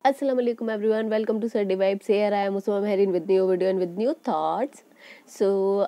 Assalamu alaikum everyone, welcome to Sunday Vibes. Here I am Usma Meherin with new video and with new thoughts. So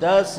10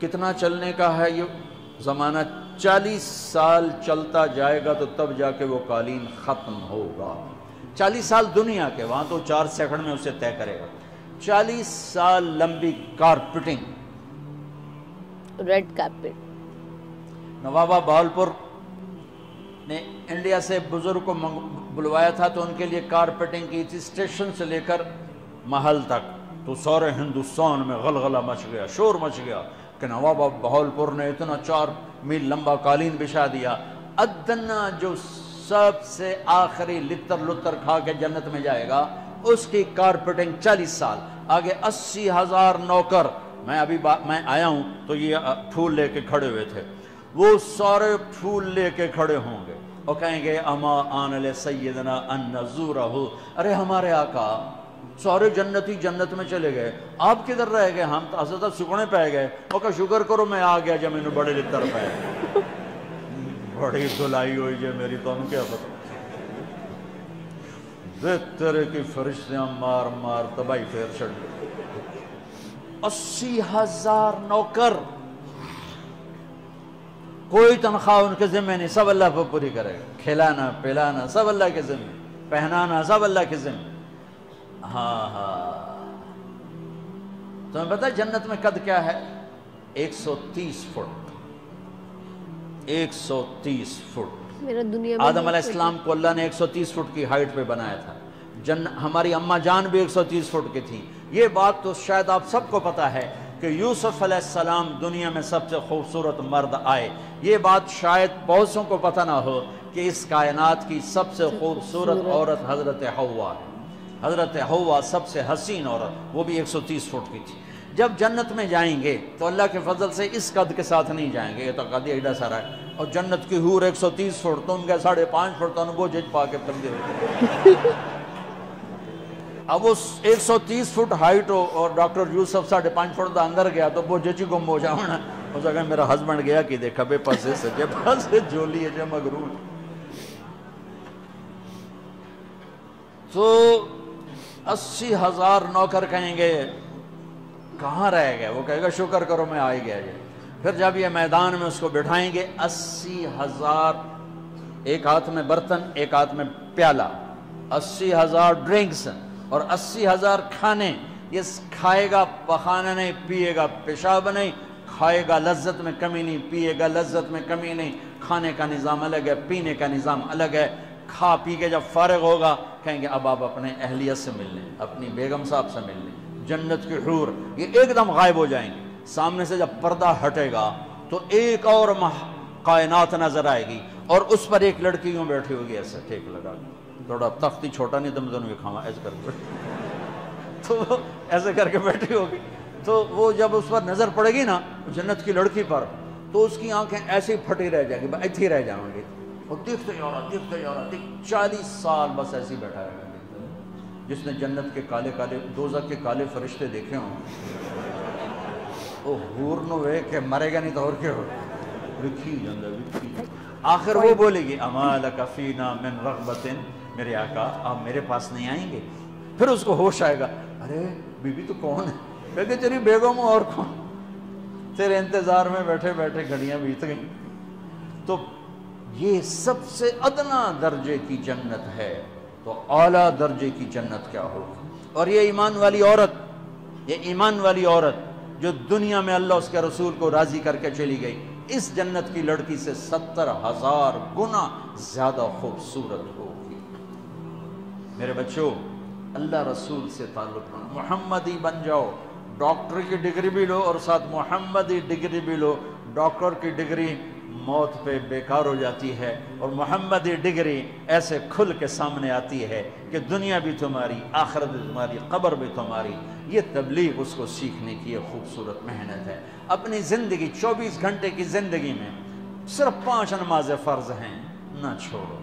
کتنا چلنے کا ہے یہ زمانہ؟ 40 سال چلتا جائے گا تو تب جا کے وہ قالین ختم ہوگا. 40 سال دنیا کے، وہاں تو 4 سیکنڈ میں اسے طے کرے گا. 40 سال لمبی کارپیٹنگ. Red carpet. نوابہ بہاولپور نے انڈیا سے بزرگ کو بلوایا تھا تو ان کے لیے کارپیٹنگ کی تھی، اسٹیشن سے لے کر محل تک. تو سارے ہندوستان میں غلغلہ مچ گیا، شور مچ گیا کہ نوابہ بہاولپور نے اتنا 4 میل لمبا قالین بچھا دیا. ادنا جو سب سے آخری لتر کھا کے جنت میں جائے گا اس کی کارپیٹنگ 40 سال. آگے 80,000 نوکر. میں آیا ہوں تو یہ پھول لے کے کھڑے ہوئے تھے، وہ سارے پھول لے کے کھڑے ہوں گے اور کہیں گے اما آن لسیدنا ان نزورہ. ارے ہمارے آقا، سارے جنتی جنت میں چلے گئے، آپ کدھر رہ گئے؟ ہم تو اسدہ سکنے پہ گئے. وہ کہا شکر کرو میں آ گیا جب انہوں بڑے لتر پہ. بڑی دلائی ہوئی جائے میری، تو انہوں کیا پتا. تیرے کی فرشتیاں مار مار تباہی پھیر چھڑ گئے. 80,000 نوکر، کوئی تنخواہ ان کے ذمہ نہیں، سب اللہ پر پوری کرے گا. کھلانا پلانا سب اللہ کے ذمہ، پہنانا سب اللہ کے ذمہ. ہاں تمہیں پتہ ہے جنت میں قد کیا ہے؟ 130 فٹ. 130 فٹ. آدم علیہ السلام کو اللہ نے 130 فٹ کی ہائٹ پہ بنایا تھا. ہماری اماں جان بھی 130 فٹ کی تھی. یہ بات تو شاید آپ سب کو پتا ہے کہ یوسف علیہ السلام دنیا میں سب سے خوبصورت مرد آئے. یہ بات شاید بہت سوں کو پتہ نہ ہو کہ اس کائنات کی سب سے خوبصورت عورت حضرت حوا ہے. حضرت حوا سب سے حسین عورت، وہ بھی 130 فٹ کی تھی. جب جنت میں جائیں گے تو اللہ کے فضل سے اس قد کے ساتھ نہیں جائیں گے، یہ تو قد ایڈا سارا ہے. اور جنت کی حور 130 فٹ، تم کے 5.5 فٹ تو وہ جج پا کے پردے ہوتے. اب وہ 130 فٹ ہائٹ ہو اور ڈاکٹر یوسف 5.5 فٹ دا اندر گیا تو وہ جچی گم ہو جاؤنا. ہو سکا میرا ہسبینڈ گیا کہ دیکھا بے پاسے سجے پاسے جولی ہے جو مغرور. تو 80,000 نوکر کہیں گے کہاں رہ گئے؟ وہ کہے گا شکر کرو میں آئی گیا. پھر جب یہ میدان میں اس کو بٹھائیں گے 80,000، ایک ہاتھ میں برتن ایک ہاتھ میں پیالہ، 80,000 ڈرنکس اور 80,000 کھانے. یہ کھائے گا پخانا نہیں، پیے گا پیشاب نہیں. کھائے گا لذت میں کمی نہیں، پیے گا لذت میں کمی نہیں. کھانے کا نظام الگ ہے، پینے کا نظام الگ ہے. کھا پی کے جب فارغ ہوگا کہیں گے اب آپ اپنے اہلیت سے مل لیں، اپنی بیگم صاحب سے مل لیں. جنت کی حور یہ ایک دم غائب ہو جائیں گے. سامنے سے جب پردہ ہٹے گا تو ایک اور کائنات نظر آئے گی اور اس پر ایک لڑکی یوں بیٹھی ہوگی ایسے ٹھیک لگا، تھوڑا تختی چھوٹا نہیں تم دونوں بھی کھاوا ایسے کر کے تو وہ ایسے کر کے بیٹھی ہوگی. تو وہ جب اس پر نظر پڑے گی نا جنت کی لڑکی پر تو اس کی آنکھیں ایسے پھٹی رہ جائیں گی، ایتھی رہ جائیں گی اور دیکھتے جا رہا 40 سال بس ایسے بیٹھا رہے گا. جس نے جنت کے کالے کالے دوزخ کے کالے فرشتے دیکھے ہوں وہ حور نو ہے کہ مرے گا نہیں تو اور کیا ہو رکھی جاندہ رکھی. آخر وہ بولے گی اما لک فینا من رغبت، میرے آقا آپ میرے پاس نہیں آئیں گے؟ پھر اس کو ہوش آئے گا ارے بی بی تو کون ہے؟ کہتے تیری بیگم اور کون، تیرے انتظار میں بیٹھے بیٹھے گھڑیاں بیت گئیں. تو یہ سب سے ادنا درجے کی جنت ہے، تو اعلیٰ درجے کی جنت کیا ہوگی. اور یہ ایمان والی عورت، یہ ایمان والی عورت جو دنیا میں اللہ اس کے رسول کو راضی کر کے چلی گئی، اس جنت کی لڑکی سے 70,000 گنا زیادہ خوبصورت ہوگی. میرے بچوں اللہ رسول سے تعلق بنا، محمدی بن جاؤ. ڈاکٹر کی ڈگری بھی لو اور ساتھ محمدی ڈگری بھی لو. ڈاکٹر کی ڈگری موت پہ بیکار ہو جاتی ہے اور محمدی ڈگری ایسے کھل کے سامنے آتی ہے کہ دنیا بھی تمہاری، آخرت بھی تمہاری، قبر بھی تمہاری. یہ تبلیغ اس کو سیکھنے کی یہ خوبصورت محنت ہے. اپنی زندگی 24 گھنٹے کی زندگی میں صرف 5 نمازیں فرض ہیں، نہ چھوڑو.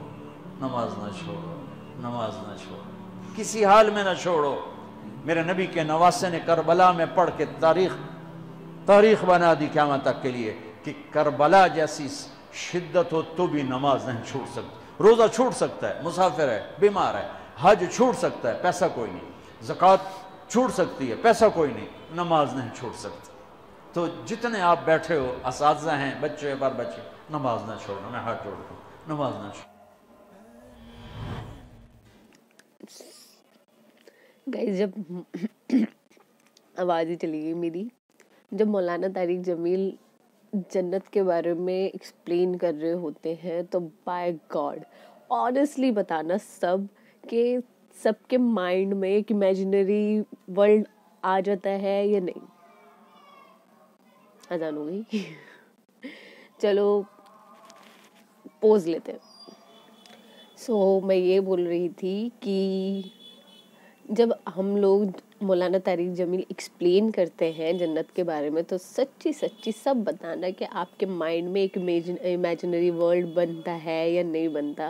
نماز نہ چھوڑو، نماز نہ چھوڑو، کسی حال میں نہ چھوڑو. میرے نبی کے نواسے نے کربلا میں پڑھ کے تاریخ بنا دی قیامت تک کے لیے کہ کربلا جیسی شدت ہو تو بھی نماز نہیں چھوٹ سکتی. روزہ چھوٹ سکتا ہے، مسافر ہے، بیمار ہے. حج چھوٹ سکتا ہے، پیسہ کوئی نہیں. زکوٰۃ چھوٹ سکتی ہے، پیسہ کوئی نہیں. نماز نہیں چھوٹ سکتی. تو جتنے آپ بیٹھے ہو اساتذہ ہیں، بچے پر بچے، نماز نہ چھوڑنا، میں ہاتھ جوڑتا ہوں، نماز نہ چھوڑنا۔ گائز جب آواز ہی چلی گئی میری، جب مولانا طارق جمیل جنت کے بارے میں ایکسپلین کر رہے ہوتے ہیں تو بائی گاڈ آنیسٹلی بتانا سب کہ سب کے مائنڈ میں ایک امیجنری ورلڈ آ جاتا ہے یا نہیں؟ اذان ہو گئی، چلو پوز لیتے ہیں۔ سو میں یہ بول رہی تھی کہ جب ہم لوگ مولانا طارق جمیل ایکسپلین کرتے ہیں جنت کے بارے میں تو سچی سچی سب بتانا کہ آپ کے مائنڈ میں ایک امیجنری ورلڈ بنتا ہے یا نہیں بنتا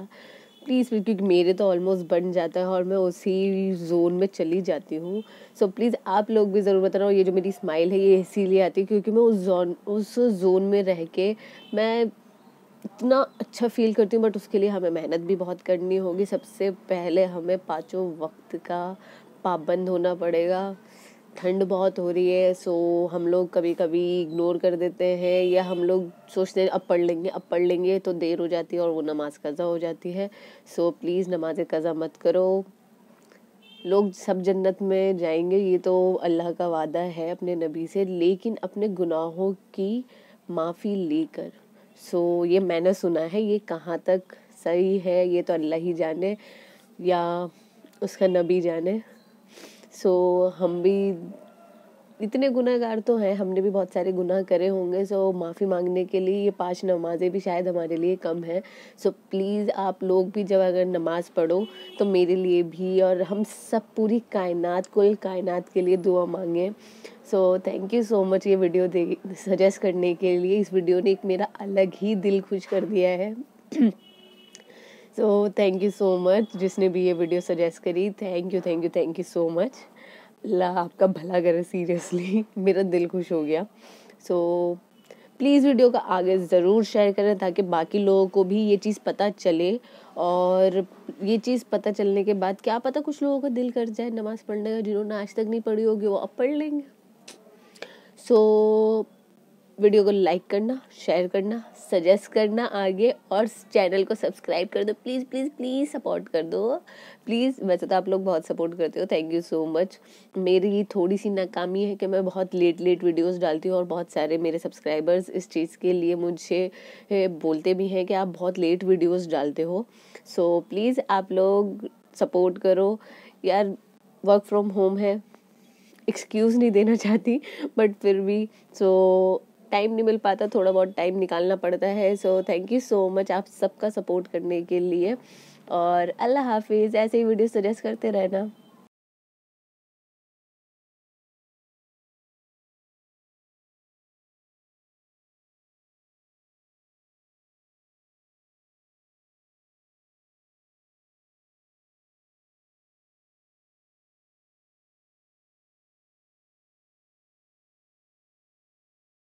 پلیز، کیونکہ میرے تو آلموسٹ بن جاتا ہے اور میں اسی زون میں چلی جاتی ہوں۔ سو پلیز آپ لوگ بھی ضرور بتانا، اور یہ جو میری اسمائل ہے یہ اسی لیے آتی ہے کیونکہ میں اس زون میں رہ کے میں اتنا اچھا فیل کرتی ہوں، بٹ اس کے لیے ہمیں محنت بھی بہت کرنی ہوگی۔ سب سے پہلے ہمیں 5 وقت کا پابند ہونا پڑے گا۔ ٹھنڈ بہت ہو رہی ہے، سو ہم لوگ کبھی کبھی اگنور کر دیتے ہیں، یا ہم لوگ سوچتے ہیں اب پڑھ لیں گے تو دیر ہو جاتی ہے اور وہ نماز قضا ہو جاتی ہے۔ سو پلیز نماز قضا مت کرو۔ لوگ سب جنت میں جائیں گے یہ تو اللہ کا وعدہ ہے اپنے نبی سے، لیکن اپنے گناہوں کی معافی لے کر۔ سو یہ میں نے سنا ہے، یہ کہاں تک صحیح ہے یہ تو اللہ ہی جانے یا اس کا نبی جانے۔ سو ہم بھی اتنے گناہ گار تو ہیں، ہم نے بھی بہت سارے گناہ کرے ہوں گے، سو معافی مانگنے کے لیے یہ 5 نمازیں بھی شاید ہمارے لیے کم ہیں۔ سو پلیز آپ لوگ بھی جب اگر نماز پڑھو تو میرے لیے بھی اور ہم سب پوری کائنات کل کائنات کے لیے دعا مانگیں۔ سو تھینک یو سو مچ یہ ویڈیو سجیسٹ کرنے کے لیے۔ اس ویڈیو نے ایک میرا الگ ہی دل خوش کر دیا ہے۔ سو تھینک یو سو مچ جس نے بھی یہ ویڈیو سجیسٹ کری، تھینک یو سو مچ۔ اللہ آپ کا بھلا کرے، سیریسلی میرا دل خوش ہو گیا۔ سو پلیز ویڈیو کا آگے ضرور شیئر کریں تاکہ باقی لوگوں کو بھی یہ چیز پتہ چلے، اور یہ چیز پتہ چلنے کے بعد کیا پتہ کچھ لوگوں کا دل کر جائے نماز پڑھنے کا، جنہوں نے آج تک نہیں پڑھی ہوگی وہ اب پڑھ لیں گے۔ سو ویڈیو کو لائک کرنا، شیئر کرنا، سجیسٹ کرنا آگے، اور چینل کو سبسکرائب کر دو پلیز پلیز پلیز، سپورٹ کر دو پلیز۔ ویسے تو آپ لوگ بہت سپورٹ کرتے ہو، تھینک یو سو مچ۔ میری تھوڑی سی ناکامی ہے کہ میں بہت لیٹ ویڈیوز ڈالتی ہوں، اور بہت سارے میرے سبسکرائبرز اس چیز کے لیے مجھ سے بولتے بھی ہیں کہ آپ بہت لیٹ ویڈیوز ڈالتے ہو۔ سو پلیز آپ لوگ سپورٹ کرو یار، ورک فرام ہوم ہے، ایکسکیوز نہیں دینا چاہتی بٹ پھر بھی سو ٹائم نہیں مل پاتا، تھوڑا بہت ٹائم نکالنا پڑتا ہے۔ سو تھینک یو سو مچ آپ سب کا سپورٹ کرنے کے لیے، اور اللہ حافظ۔ ایسے ہی ویڈیو سجیسٹ کرتے رہنا۔